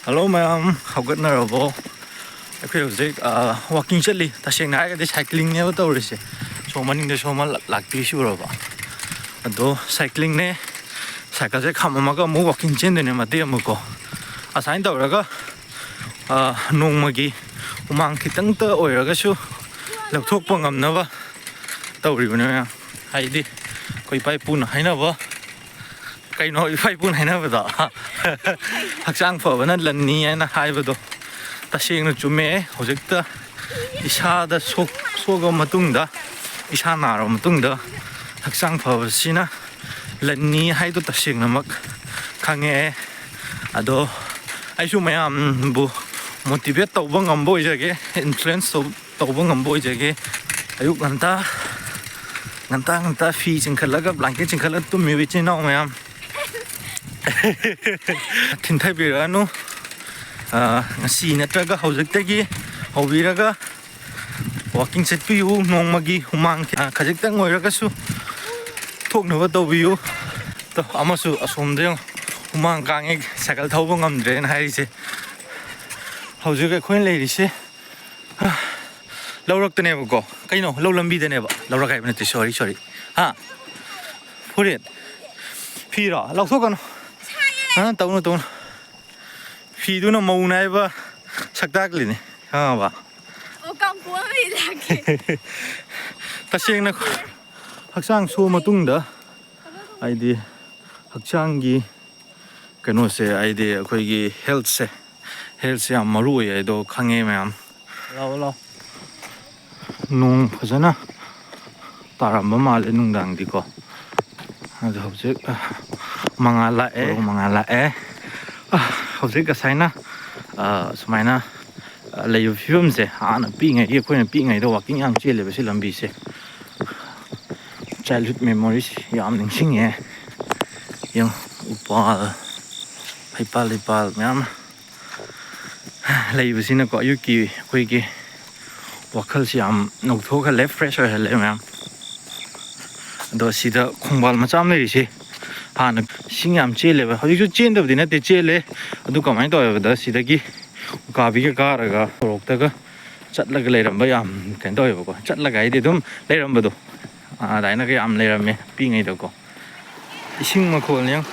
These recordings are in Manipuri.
Hello ma'am, hꯧꯒꯠꯅꯔꯕꯣ? ꯑꯩꯈꯣꯏ ꯍꯧꯖꯤꯛ walking ꯆꯠꯂꯤ. ꯇꯁꯦꯡꯅ ꯍꯥꯏꯔꯒꯗꯤ cyclingꯅꯦꯕ ꯇꯧꯔꯤꯁꯦ. ꯁꯣ ꯃꯅꯤꯡꯗ ꯁꯣ ꯑꯃ ꯂꯥꯛꯄꯤꯁꯤ ꯎꯔꯕ? ꯑꯗꯣ cyclingꯅꯦ. ꯁꯥꯏꯀꯜꯁꯦ ꯈꯥꯝꯃꯝꯃꯒ ꯑꯃꯨꯛ walking ꯆꯦꯟꯗꯣꯏꯅꯦ ꯃꯇꯦꯛ ꯑꯃꯨꯛꯀꯣ. ꯑꯁꯥꯏꯅ ꯇꯧꯔꯒ ꯅꯣꯡꯃꯒꯤ ꯍꯨꯃꯥꯡ ꯈꯤꯇꯪꯇ ꯑꯣꯏꯔꯒꯁꯨ ꯂꯧꯊꯣꯛꯄ ꯉꯝꯅꯕ ꯇꯧꯔꯤꯕꯅꯦ ꯃꯌꯥꯝ. ꯍꯥꯏꯗꯤ ꯑꯩꯈꯣꯏ ꯏꯄꯥ ꯏꯄꯨꯅ ꯍꯥꯏꯅꯕ ꯀꯩꯅꯣ ꯏꯄꯥ ꯏꯄꯨꯅ ꯍꯥꯏꯅꯕꯗꯣ ꯍꯛꯆꯥꯡ ꯐꯕꯅ ꯂꯟꯅꯤ ꯍꯥꯏꯅ ꯍꯥꯏꯕꯗꯣ ꯇꯁꯦꯡꯅ ꯆꯨꯝꯃꯦ. ꯍꯧꯖꯤꯛꯇ ꯏꯁꯥꯗ ꯁꯣꯛꯑꯕ ꯃꯇꯨꯡꯗ ꯏꯁꯥ ꯅꯥꯔꯕ ꯃꯇꯨꯡꯗ ꯍꯛꯆꯥꯡ ꯐꯕꯁꯤꯅ ꯂꯟꯅꯤ ꯍꯥꯏꯗꯣ ꯇꯁꯦꯡꯅꯃꯛ ꯈꯪꯉꯛꯑꯦ. ꯑꯗꯣ ꯑꯩꯁꯨ ꯃꯌꯥꯝꯕꯨ ꯃꯣꯇꯤꯚꯦꯠ ꯇꯧꯕ ꯉꯝꯕ ꯑꯣꯏꯖꯒꯦ, ꯏꯟꯐ꯭ꯂꯨꯌꯦꯟꯁ ꯇꯧꯕ ꯉꯝꯕ ꯑꯣꯏꯖꯒꯦ. ꯑꯌꯨꯛ ꯉꯟꯇꯥ ꯐꯤ ꯆꯤꯡꯈꯠꯂꯒ ꯕ꯭ꯂꯥꯡꯀꯦꯠ ꯆꯤꯡꯈꯠꯂꯒ ꯇꯨꯝꯃꯤꯕ ꯏꯆꯤꯟ ꯏꯅꯥꯎ ꯃꯌꯥꯝ ꯊꯤꯟꯊꯕꯤꯔꯛꯑꯅꯨ. ꯉꯁꯤ ꯅꯠꯇ꯭ꯔꯒ ꯍꯧꯖꯤꯛꯇꯒꯤ ꯍꯧꯕꯤꯔꯒ ꯋꯥꯛꯀꯤꯡ ꯆꯠꯄꯤꯌꯨ. ꯅꯣꯡꯃꯒꯤ ꯍꯨꯃꯥꯡ ꯈꯖꯤꯛꯇꯪ ꯑꯣꯏꯔꯒꯁꯨ ꯊꯣꯛꯅꯕ ꯇꯧꯕꯤꯌꯨ. ꯑꯃꯁꯨ ꯑꯁꯣꯝꯗ ꯍꯨꯃꯥꯡ ꯀꯥꯡꯉꯦ ꯁꯥꯏꯀꯜ ꯊꯧꯕ ꯉꯝꯗ꯭ꯔꯦꯅ ꯍꯥꯏꯔꯤꯁꯦ. ꯍꯧꯖꯤꯛ ꯑꯩꯈꯣꯏꯅ ꯂꯩꯔꯤꯁꯦ ꯂꯧꯔꯛꯇꯅꯦꯕꯀꯣ. ꯀꯩꯅꯣ ꯂꯧ ꯂꯝꯕꯤꯗꯅꯦꯕ. ꯂꯧꯔꯛ ꯍꯥꯏꯕ ꯅꯠꯇꯦ, ꯁꯣꯔꯤ. ꯐꯨꯔꯤꯠ ꯐꯤꯔꯣ ꯂꯧꯊꯣꯛꯀꯅꯨ. ꯇꯧꯅꯨ. ꯐꯤꯗꯨꯅ ꯃꯧ ꯅꯥꯏꯕ ꯁꯛꯇꯥꯛꯂꯤꯅꯤ, ꯈꯪꯉꯕ? ꯇꯁꯦꯡꯅ ꯍꯛꯆꯥꯡ ꯁꯣꯛꯑ ꯃꯇꯨꯡꯗ ꯍꯥꯏꯗꯤ ꯍꯛꯆꯥꯡꯒꯤ ꯀꯩꯅꯣꯁꯦ ꯍꯥꯏꯗꯤ ꯑꯩꯈꯣꯏꯒꯤ ꯍꯦꯜꯊꯁꯦ ꯌꯥꯝ ꯃꯔꯨ ꯑꯣꯏ ꯍꯥꯏꯗꯣ ꯈꯪꯉꯦ ꯃꯌꯥꯝ. ꯂꯥꯛꯑꯣ. ꯅꯣꯡ ꯐꯖꯅ ꯇꯥꯔꯝꯕ ꯃꯥꯜꯂꯦ ꯅꯨꯡꯗꯥꯡꯗꯤꯀꯣ. ꯑꯗꯣ ꯍꯧꯖꯤꯛ ꯃꯉꯥꯜ ꯂꯥꯛꯑꯦ. ꯍꯧꯖꯤꯛ ꯉꯁꯥꯏꯅ ꯁꯨꯃꯥꯏꯅ ꯂꯩꯕ ꯐꯤꯕꯝꯁꯦ ꯍꯥꯟꯅ ꯄꯤꯛꯏꯉꯩꯒꯤ ꯑꯩꯈꯣꯏꯅ ꯄꯤꯛꯏꯉꯩꯗ ꯋꯥꯛꯀꯤꯡ ꯌꯥꯝ ꯆꯦꯜꯂꯦꯕ ꯁꯤ ꯂꯝꯕꯤꯁꯦ. ꯆꯥꯏꯜꯍꯨꯗ ꯃꯦꯃꯣꯔꯤꯁ ꯌꯥꯝ ꯅꯤꯡꯁꯤꯡꯉꯦ. ꯎꯄꯥꯜ ꯍꯩꯄꯥꯜ ꯃꯌꯥꯝ ꯂꯩꯕꯁꯤꯅꯀꯣ ꯑꯌꯨꯛꯀꯤ ꯑꯩꯈꯣꯏꯒꯤ ꯋꯥꯈꯜꯁꯤ ꯌꯥꯝ ꯅꯧꯊꯣꯛꯍꯜꯂꯦ, ꯐ꯭ꯔꯦꯁ ꯑꯣꯏꯍꯜꯂꯦ ꯃꯌꯥꯝ. ꯑꯗꯣ ꯁꯤꯗ ꯈꯣꯡꯕꯥꯜ ꯃꯆꯥ ꯑꯃ ꯂꯩꯔꯤꯁꯦ ꯍꯥꯟꯅ ꯏꯁꯤꯡ ꯌꯥꯝ ꯆꯦꯜꯂꯦꯕ. ꯍꯧꯖꯤꯛꯁꯨ ꯆꯦꯟꯗꯕꯗꯤ ꯅꯠꯇꯦ, ꯆꯦꯜꯂꯦ. ꯑꯗꯨ ꯀꯃꯥꯏꯅ ꯇꯧꯋꯦꯕꯗ ꯁꯤꯗꯒꯤ ꯎꯀꯥꯕꯤꯒ ꯀꯥꯔꯒ ꯁꯣꯔꯣꯛꯇꯒ ꯆꯠꯂꯒ ꯂꯩꯔꯝꯕ ꯌꯥꯝ ꯀꯩꯅꯣ ꯇꯧꯋꯦꯕꯀꯣ. ꯆꯠꯂꯒ ꯍꯥꯏꯗꯤ ꯑꯗꯨꯝ ꯂꯩꯔꯝꯕꯗꯣ ꯑꯗꯨꯃꯥꯏꯅꯒ ꯌꯥꯝ ꯂꯩꯔꯝꯃꯦ ꯄꯤꯛꯏꯉꯩꯗꯀꯣ. ꯏꯁꯤꯡ ꯃꯈꯣꯜꯅꯦ ꯌꯦꯡꯉꯣ.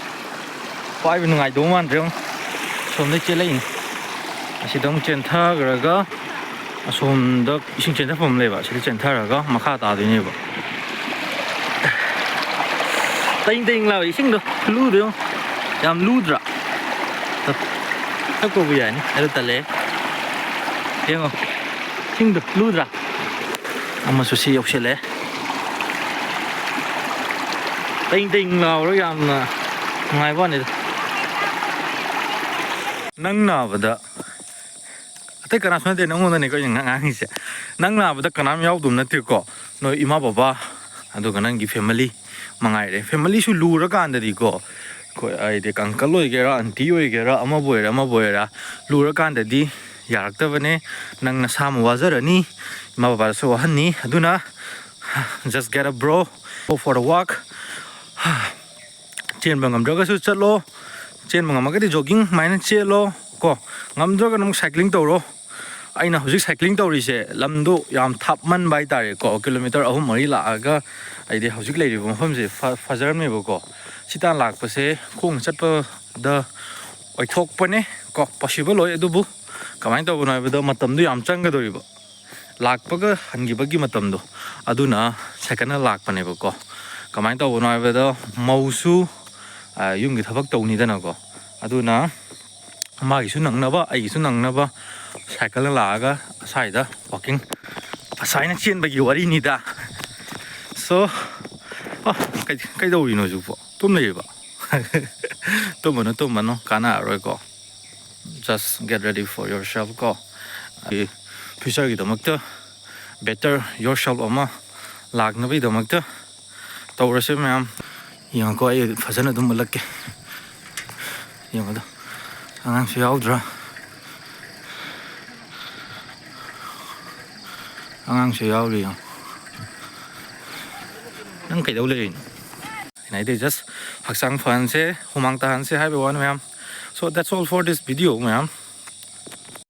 ꯄꯥꯏꯕ ꯅꯨꯡꯉꯥꯏꯗꯧ ꯃꯥꯟꯗ꯭ꯔꯦ ꯌꯦꯡꯉꯣ. ꯑꯁꯣꯝꯗꯩ ꯆꯦꯜꯂꯛꯏꯅꯤ. ꯑꯁꯤꯗ ꯑꯃꯨꯛ ꯆꯦꯟꯊꯈ꯭ꯔꯒ ꯑꯁꯣꯝꯗ ꯏꯁꯤꯡ ꯆꯦꯟꯊꯐꯝ ꯑꯃ ꯂꯩꯕ. ꯑꯁꯤꯗ ꯆꯦꯟꯊꯔꯒ ꯃꯈꯥ ꯇꯥꯗꯣꯏꯅꯦꯕ. ꯇꯩꯡ ꯂꯥꯎꯏ ꯏꯁꯤꯡꯗꯣ. ꯈꯨꯂꯨꯗꯣ ꯌꯦꯡꯉꯣ. ꯌꯥꯝ ꯂꯨꯗ꯭ꯔꯥ? ꯊꯛꯄꯕꯨ ꯌꯥꯏꯅꯤ, ꯑꯗꯨ ꯇꯜꯂꯦ. ꯌꯦꯡꯉꯣ ꯏꯁꯤꯡꯗꯣ ꯂꯨꯗ꯭ꯔꯥ? ꯑꯃꯁꯨ ꯁꯤ ꯌꯧꯁꯤꯜꯂꯛꯑꯦ. ꯇꯩꯡ ꯂꯥꯎꯔꯒ ꯌꯥꯝꯅ ꯅꯨꯡꯉꯥꯏꯕ ꯋꯥꯅꯤꯗ. ꯅꯪ ꯅꯥꯕꯗ ꯑꯇꯩ ꯀꯅꯥꯁꯨ ꯅꯠꯇꯦ, ꯅꯪꯉꯣꯟꯗꯅꯦꯀꯣ ꯑꯩꯅ ꯉꯥꯡꯉꯤꯁꯦ. ꯅꯪ ꯅꯥꯕꯗ ꯀꯅꯥꯝ ꯌꯥꯎꯗꯧ ꯅꯠꯇꯦꯀꯣ. ꯅꯣꯏ ꯏꯃꯥ ꯕꯕꯥ ꯑꯗꯨꯒ ꯅꯪꯒꯤ ꯐꯦꯃꯤꯂꯤ ꯃꯉꯥꯏꯔꯦ. ꯐꯦꯃꯤꯂꯤꯁꯨ ꯂꯨꯔꯀꯥꯟꯗꯗꯤꯀꯣ ꯑꯩꯈꯣꯏ ꯍꯥꯏꯗꯤ ꯑꯪꯀꯜ ꯑꯣꯏꯒꯦꯔꯥ, ꯑꯟꯇꯤ ꯑꯣꯏꯒꯦꯔꯥ, ꯑꯃꯕꯨ ꯑꯣꯏꯔꯥ ꯂꯨꯔꯀꯥꯟꯗꯗꯤ ꯌꯥꯔꯛꯇꯕꯅꯦ. ꯅꯪ ꯅꯁꯥ ꯑꯃ ꯋꯥꯖꯔꯅꯤ, ꯏꯃꯥ ꯕꯕꯥꯗꯁꯨ ꯋꯥꯍꯟꯅꯤ. ꯑꯗꯨꯅ just get up bro, go for the walk. ꯆꯦꯟꯕ ꯉꯝꯗ꯭ꯔꯒꯁꯨ ꯆꯠꯂꯣ. ꯆꯦꯟꯕ ꯉꯝꯃꯒꯗꯤ ꯖꯣꯒꯤꯡ ꯁꯨꯃꯥꯏꯅ ꯆꯦꯜꯂꯣ ꯀꯣ. ꯉꯝꯗ꯭ꯔꯒꯅ ꯑꯃꯨꯛ ꯁꯥꯏꯀ꯭ꯂꯤꯡ ꯇꯧꯔꯣ. ꯑꯩꯅ ꯍꯧꯖꯤꯛ ꯁꯥꯏꯀ꯭ꯂꯤꯡ ꯇꯧꯔꯤꯁꯦ ꯂꯝꯗꯣ ꯌꯥꯝ ꯊꯥꯞꯃꯟꯕ ꯍꯥꯏꯇꯥꯔꯦꯀꯣ. ꯀꯤꯂꯣꯃꯤꯇꯔ 3-4 ꯂꯥꯛꯑꯒ ꯑꯩꯗꯤ ꯍꯧꯖꯤꯛ ꯂꯩꯔꯤꯕ ꯃꯐꯝꯁꯦ ꯐꯖꯔꯝꯃꯦꯕꯀꯣ. ꯁꯤꯇꯥꯟ ꯂꯥꯛꯄꯁꯦ ꯈꯣꯡꯅ ꯆꯠꯄꯗ ꯑꯣꯏꯊꯣꯛꯄꯅꯦ ꯀꯣ, ꯄꯣꯁꯤꯕꯜ ꯑꯣꯏ. ꯑꯗꯨꯕꯨ ꯀꯃꯥꯏꯅ ꯇꯧꯕꯅꯣ ꯍꯥꯏꯕꯗ ꯃꯇꯝꯗꯣ ꯌꯥꯝ ꯆꯪꯒꯗꯧꯔꯤꯕ. ꯂꯥꯛꯄꯒ ꯍꯟꯈꯤꯕꯒꯤ ꯃꯇꯝꯗꯣ ꯑꯗꯨꯅ ꯁꯥꯏꯀꯜꯅ ꯂꯥꯛꯄꯅꯦꯕꯀꯣ. ꯀꯃꯥꯏꯅ ꯇꯧꯕꯅꯣ ꯍꯥꯏꯕꯗ ꯃꯧꯁꯨ ꯌꯨꯝꯒꯤ ꯊꯕꯛ ꯇꯧꯅꯤꯗꯅꯀꯣ. ꯑꯗꯨꯅ ꯃꯥꯒꯤꯁꯨ ꯅꯪꯅꯕ ꯑꯩꯒꯤꯁꯨ ꯅꯪꯅꯕ ꯁꯥꯏꯀꯜꯗ ꯂꯥꯛꯑꯒ ꯑꯁ꯭ꯋꯥꯏꯗ ꯋꯥꯛꯀꯤꯡ ꯑꯁꯥꯏꯅ ꯆꯦꯟꯕꯒꯤ ꯋꯥꯔꯤꯅꯤꯗ. ꯁꯣ ꯀꯩꯗꯧꯔꯤꯅꯣ ꯍꯧꯖꯤꯛꯄꯣ? ꯇꯨꯝꯂꯩꯔꯤꯕ? ꯇꯨꯝꯃꯅꯨ ꯀꯥꯟꯅꯔꯔꯣꯏꯀꯣ. just get ready for yourself ꯀꯣ. ꯐ꯭ꯌꯨꯆꯔꯒꯤꯗꯃꯛꯇ better yourself ꯑꯃ ꯂꯥꯛꯅꯕꯒꯤꯗꯃꯛꯇ ꯇꯧꯔꯁꯦ ꯃꯌꯥꯝ. ꯌꯦꯡꯉꯣꯀꯣ, ꯑꯩ ꯐꯖꯅ ꯑꯗꯨꯝ ꯎꯠꯂꯛꯀꯦ. ꯌꯦꯡꯉꯣꯗꯣ, ꯑꯉꯥꯡꯁꯨ ꯌꯥꯎꯗ꯭ꯔꯥ? ꯑꯉꯥꯡꯁꯨ ꯌꯥꯎꯔꯤ ꯌꯦꯡꯉꯣ. ꯅꯪ ꯀꯩꯗꯧ ꯂꯩꯔꯤꯅꯣ? ꯑꯩꯅ ꯍꯥꯏꯗꯤ just ꯍꯛꯆꯥꯡ ꯐꯍꯟꯁꯦ, ꯍꯨꯃꯥꯡ ꯇꯥꯍꯟꯁꯦ ꯍꯥꯏꯕ ꯋꯥꯅꯤ ꯃꯌꯥꯝ. So that's all for this video ꯃꯌꯥꯝ.